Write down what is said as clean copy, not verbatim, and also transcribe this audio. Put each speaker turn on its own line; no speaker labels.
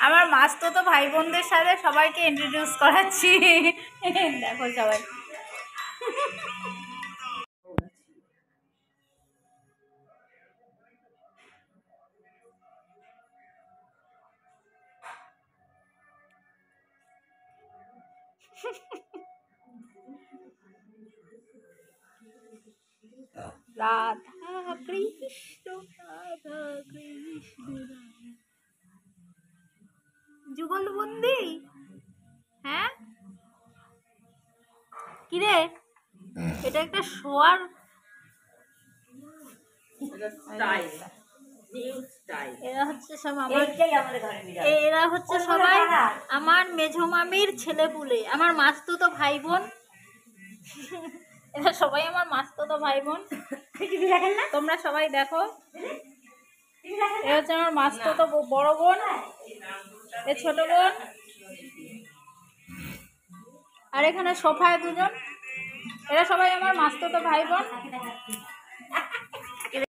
আমার মাস্তুতো ভাই বোনদের সাথে সবাইকে ইন্ট্রোডিউস করাচ্ছি। দেখো সবাই। রাধা কৃষ্ণ রাধা কৃষ্ণ। যুগলবন্দি, হ্যাঁ কিরে এটা একটা শোয়ার এরা হচ্ছে সব এরা হচ্ছে সবাই আমার মেঝো মামির ছেলেপুলে, আমার মাস্তুতো ভাই বোন। এরা সবাই আমার মাস্তুতো ভাই বোন। তোমরা সবাই দেখো, এ হচ্ছে আমার মাস্তুতো বড় বোন, এ ছোট বোন, আর এখানে সোফায় দুজন। এরা সবাই আমার মাস্তুতো ভাই বোন।